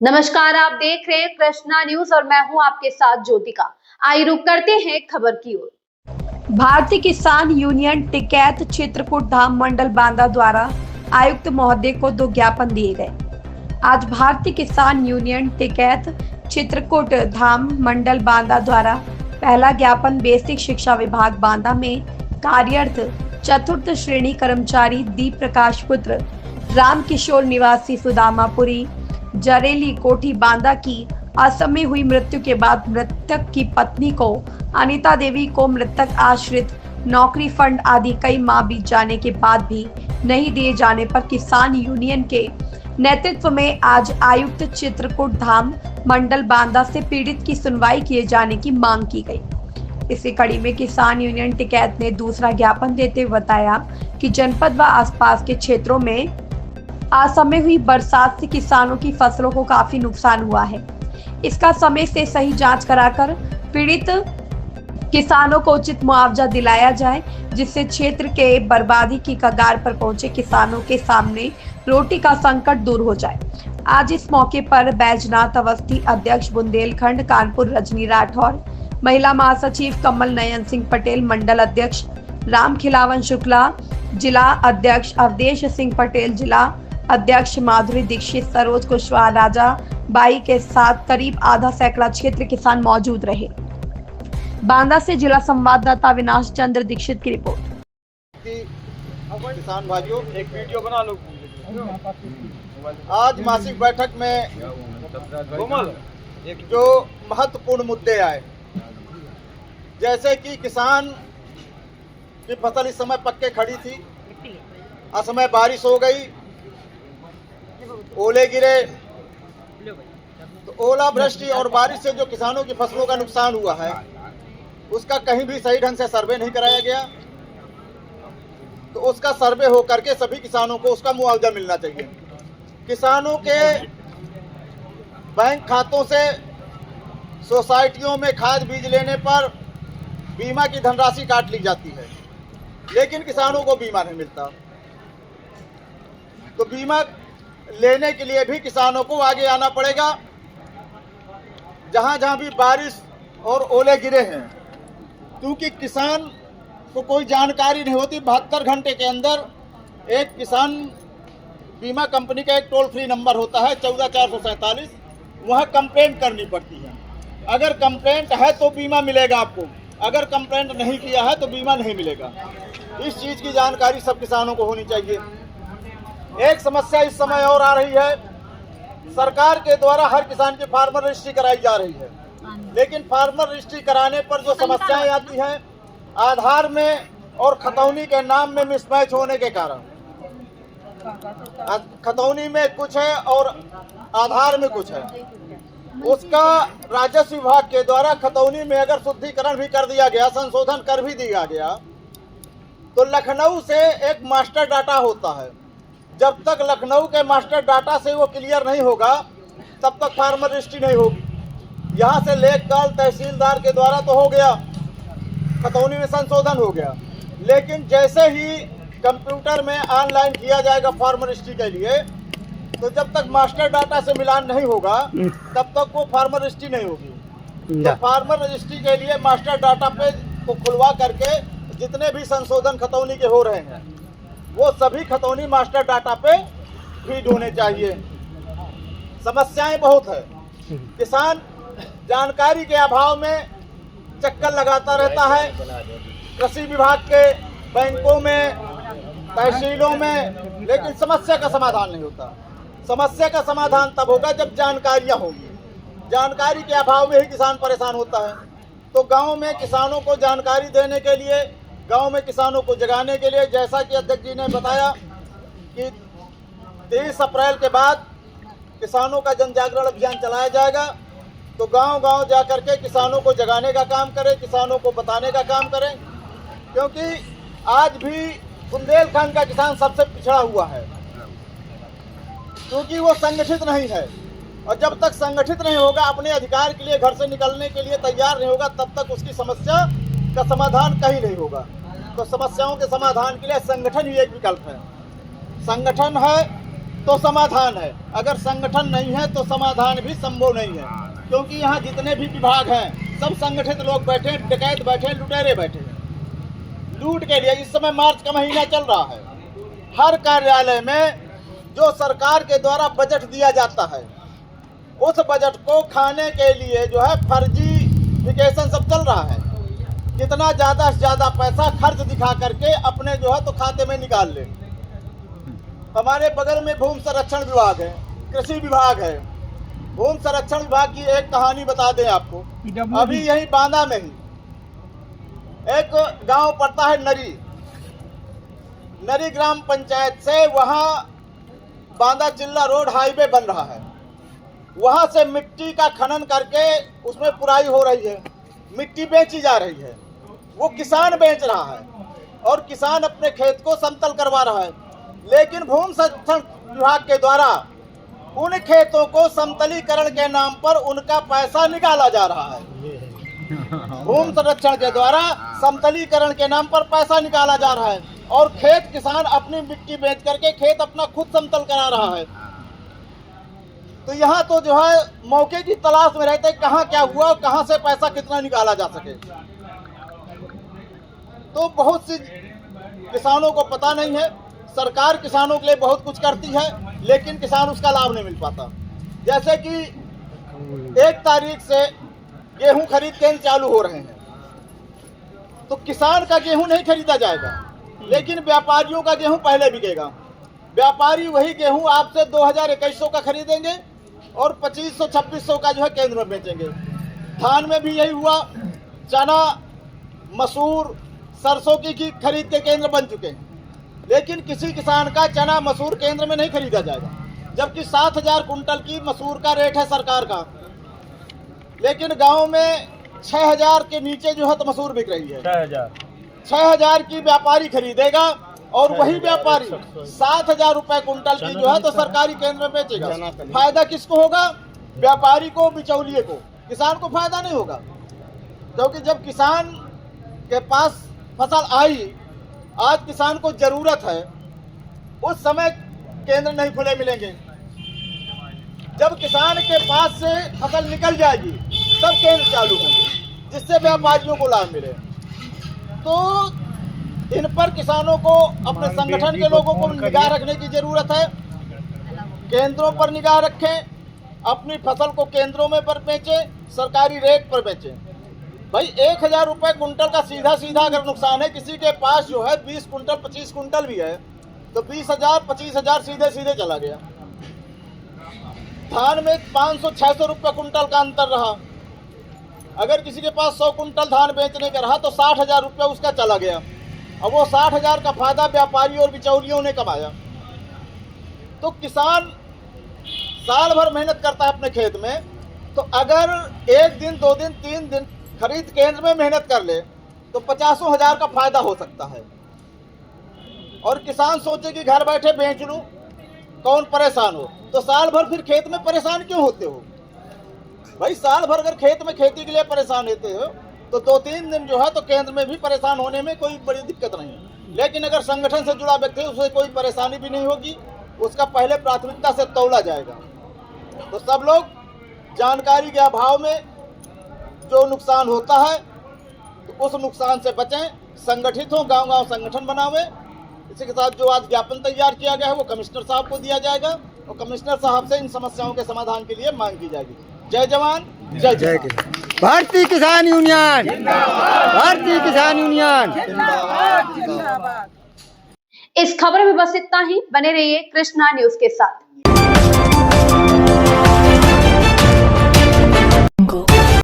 नमस्कार, आप देख रहे हैं कृष्णा न्यूज और मैं हूं आपके साथ ज्योतिका। आइए रुक करते हैं खबर की ओर। भारतीय किसान यूनियन टिकैत चित्रकूट धाम मंडल बांदा द्वारा आयुक्त महोदय को 2 ज्ञापन दिए गए। आज भारतीय किसान यूनियन टिकैत चित्रकूट धाम मंडल बांदा द्वारा पहला ज्ञापन बेसिक शिक्षा विभाग बांदा में कार्यरत चतुर्थ श्रेणी कर्मचारी दीप प्रकाश पुत्र राम किशोर निवासी सुदामापुरी जरेली कोठी बांदा की असमय हुई मृत्यु के बाद मृतक की पत्नी को अनीता देवी को मृतक आश्रित नौकरी फंड आदि कई माह बीत जाने के बाद भी नहीं दिए जाने पर किसान यूनियन के नेतृत्व में आज आयुक्त चित्रकूट धाम मंडल बांदा से पीड़ित की सुनवाई किए जाने की मांग की गई। इसी कड़ी में किसान यूनियन टिकैत ने दूसरा ज्ञापन देते हुए बताया कि जनपद व आसपास के क्षेत्रों में असमय हुई बरसात से किसानों की फसलों को काफी नुकसान हुआ है। इसका समय से सही जांच कराकर पीड़ित किसानों को उचित मुआवजा दिलाया जाए, जिससे क्षेत्र के बर्बादी की कगार पर पहुंचे किसानों के सामने रोटी का संकट दूर हो जाए। आज इस मौके पर बैजनाथ अवस्थी अध्यक्ष बुंदेलखंड कानपुर रजनी राठौर, महिला महासचिव कमल नयन सिंह पटेल, मंडल अध्यक्ष राम खिलावन शुक्ला, जिला अध्यक्ष अवधेश सिंह पटेल, जिला अध्यक्ष माधुरी दीक्षित, सरोज कुशवाहा, राजा बाई के साथ करीब आधा सैकड़ा क्षेत्र किसान मौजूद रहे। बांदा से जिला संवाददाता विनाश चंद्र दीक्षित की रिपोर्ट। किसान भाइयों, एक वीडियो बना लो। आज मासिक बैठक में जो महत्वपूर्ण मुद्दे आए, जैसे कि किसान की फसल इस समय पक्के खड़ी थी, असमय बारिश हो गई, ओले गिरे, तो ओलावृष्टि और बारिश से जो किसानों की फसलों का नुकसान हुआ है, उसका कहीं भी सही ढंग से सर्वे नहीं कराया गया। तो उसका सर्वे हो करके सभी किसानों को उसका मुआवजा मिलना चाहिए। किसानों के बैंक खातों से सोसाइटियों में खाद बीज लेने पर बीमा की धनराशि काट ली जाती है, लेकिन किसानों को बीमा नहीं मिलता। तो बीमा लेने के लिए भी किसानों को आगे आना पड़ेगा। जहां जहां भी बारिश और ओले गिरे हैं, क्योंकि किसान को कोई जानकारी नहीं होती, 72 घंटे के अंदर एक किसान बीमा कंपनी का एक टोल फ्री नंबर होता है 14447, वह कंप्लेंट करनी पड़ती है। अगर कंप्लेंट है तो बीमा मिलेगा आपको, अगर कंप्लेंट नहीं किया है तो बीमा नहीं मिलेगा। इस चीज़ की जानकारी सब किसानों को होनी चाहिए। एक समस्या इस समय और आ रही है, सरकार के द्वारा हर किसान की फार्मर रजिस्ट्री कराई जा रही है, लेकिन फार्मर रजिस्ट्री कराने पर जो समस्याएं आती हैं, आधार में और खतौनी के नाम में मिसमैच होने के कारण, खतौनी में कुछ है और आधार में कुछ है। उसका राजस्व विभाग के द्वारा खतौनी में अगर शुद्धिकरण भी कर दिया गया, संशोधन कर भी दिया गया, तो लखनऊ से एक मास्टर डाटा होता है। जब तक लखनऊ के मास्टर डाटा से वो क्लियर नहीं होगा, तब तक फार्मर रजिस्ट्री नहीं होगी। यहाँ से लेकर तहसीलदार के द्वारा तो हो गया, खतौनी में संशोधन हो गया, लेकिन जैसे ही कंप्यूटर में ऑनलाइन किया जाएगा फार्मर रजिस्ट्री के लिए, तो जब तक मास्टर डाटा से मिलान नहीं होगा, तब तक वो फार्मर रजिस्ट्री नहीं होगी। तो फार्मर रजिस्ट्री के लिए मास्टर डाटा पे को खुलवा करके जितने भी संशोधन खतौनी के हो रहे हैं, वो सभी खतौनी मास्टर डाटा पे फीड होने चाहिए। समस्याएं बहुत है। किसान जानकारी के अभाव में चक्कर लगाता रहता है, कृषि विभाग के बैंकों में, तहसीलों में, लेकिन समस्या का समाधान नहीं होता। समस्या का समाधान तब होगा जब जानकारियां होंगी। जानकारी के अभाव में ही किसान परेशान होता है। तो गांव में किसानों को जानकारी देने के लिए, गांव में किसानों को जगाने के लिए, जैसा कि अध्यक्ष जी ने बताया कि 23 अप्रैल के बाद किसानों का जन जागरण अभियान चलाया जाएगा। तो गांव-गांव जाकर के किसानों को जगाने का काम करें, किसानों को बताने का काम करें, क्योंकि आज भी बुंदेलखंड का किसान सबसे पिछड़ा हुआ है, क्योंकि वो संगठित नहीं है। और जब तक संगठित नहीं होगा, अपने अधिकार के लिए घर से निकलने के लिए तैयार नहीं होगा, तब तक उसकी समस्या का समाधान कहीं नहीं होगा। तो समस्याओं के समाधान के लिए संगठन ही एक विकल्प है। संगठन है तो समाधान है, अगर संगठन नहीं है तो समाधान भी संभव नहीं है। क्योंकि यहाँ जितने भी विभाग हैं सब संगठित लोग बैठे, डकैत बैठे, लुटेरे बैठे हैं लूट के लिए। इस समय मार्च का महीना चल रहा है, हर कार्यालय में जो सरकार के द्वारा बजट दिया जाता है उस बजट को खाने के लिए जो है फर्जीफिकेशन सब चल रहा है। कितना ज़्यादा से ज़्यादा पैसा खर्च दिखा करके अपने जो है तो खाते में निकाल ले। हमारे बगल में भूमि संरक्षण विभाग है, कृषि विभाग है। भूमि संरक्षण विभाग की एक कहानी बता दें आपको। अभी यही बांदा में ही एक गांव पड़ता है नरी ग्राम पंचायत से, वहां बांदा चिल्ला रोड हाईवे बन रहा है। वहां से मिट्टी का खनन करके उसमें पुराई हो रही है, मिट्टी बेची जा रही है। वो किसान बेच रहा है और किसान अपने खेत को समतल करवा रहा है, लेकिन भूमि संरक्षण विभाग के द्वारा उन खेतों को समतलीकरण के नाम पर उनका पैसा निकाला जा रहा है। भूमि संरक्षण के द्वारा समतलीकरण के नाम पर पैसा निकाला जा रहा है और खेत किसान अपनी मिट्टी बेच करके खेत अपना खुद समतल करा रहा है। तो यहाँ तो जो है मौके की तलाश में रहते कहाँ क्या हुआ, कहाँ से पैसा कितना निकाला जा सके। तो बहुत सी किसानों को पता नहीं है। सरकार किसानों के लिए बहुत कुछ करती है लेकिन किसान उसका लाभ नहीं मिल पाता। जैसे कि 1 तारीख से गेहूं खरीद केंद्र चालू हो रहे हैं, तो किसान का गेहूं नहीं खरीदा जाएगा लेकिन व्यापारियों का गेहूं पहले बिकेगा। व्यापारी वही गेहूं आपसे 2000-2100 का खरीदेंगे और 2500-2600 का जो है केंद्र में बेचेंगे। धान में भी यही हुआ। चना, मसूर, सरसों की खरीद के केंद्र बन चुके हैं, लेकिन किसी किसान का चना मसूर केंद्र में नहीं खरीदा जाएगा। जबकि 7000 कुंटल की मसूर का रेट है सरकार का, लेकिन गांव में 6000 के नीचे जो है तो मसूर बिक रही है। 6000 की व्यापारी खरीदेगा और वही व्यापारी 7000 रुपए कुंटल की जो है तो सरकारी केंद्र में बेचेगा। फायदा किसको होगा? व्यापारी को, बिचौलिए को। किसान को फायदा नहीं होगा, क्योंकि जब किसान के पास फसल आई, आज किसान को जरूरत है, उस समय केंद्र नहीं खुले मिलेंगे। जब किसान के पास से फसल निकल जाएगी तब केंद्र चालू होंगे, जिससे व्यापारियों को लाभ मिले। तो इन पर किसानों को, अपने संगठन के लोगों को निगाह रखने की जरूरत है। केंद्रों पर निगाह रखें, अपनी फसल को केंद्रों में पर बेचें, सरकारी रेट पर बेचें। भाई 1000 रुपए कुंटल का सीधा सीधा अगर नुकसान है, किसी के पास जो है 20 कुंटल 25 कुंटल भी है तो 20,000 25,000 सीधे सीधे चला गया। धान में 500-600 रुपए कुंटल का अंतर रहा। अगर किसी के पास 100 कुंटल धान बेचने का रहा तो 60,000 रुपये उसका चला गया। अब वो 60,000 का फायदा व्यापारी और बिचौलियों ने कमाया। तो किसान साल भर मेहनत करता है अपने खेत में, तो अगर 1 दिन 2 दिन 3 दिन खरीद केंद्र में मेहनत कर ले तो 50,000 का फायदा हो सकता है। और किसान सोचे कि घर बैठे बेच लूं, कौन परेशान हो। तो साल भर फिर खेत में परेशान क्यों होते हो भाई? साल भर अगर खेत में खेती के लिए परेशान होते हो तो 2-3 दिन जो है तो केंद्र में भी परेशान होने में कोई बड़ी दिक्कत नहीं है। लेकिन अगर संगठन से जुड़ा व्यक्ति है, उसे कोई परेशानी भी नहीं होगी, उसका पहले प्राथमिकता से तौला जाएगा। तो सब लोग जानकारी के अभाव में जो नुकसान होता है तो उस नुकसान से बचें, संगठित हों, गांव-गांव संगठन बनावें। इसी के साथ जो आज ज्ञापन तैयार किया गया है वो कमिश्नर साहब को दिया जाएगा और कमिश्नर साहब से इन समस्याओं के समाधान के लिए मांग की जाएगी। जय जवान, जय किसान। भारतीय किसान यूनियन जिंदाबाद, भारतीय किसान यूनियन जिंदाबाद। इस खबर में बस इतना ही। बने रहिए कृष्णा न्यूज के साथ।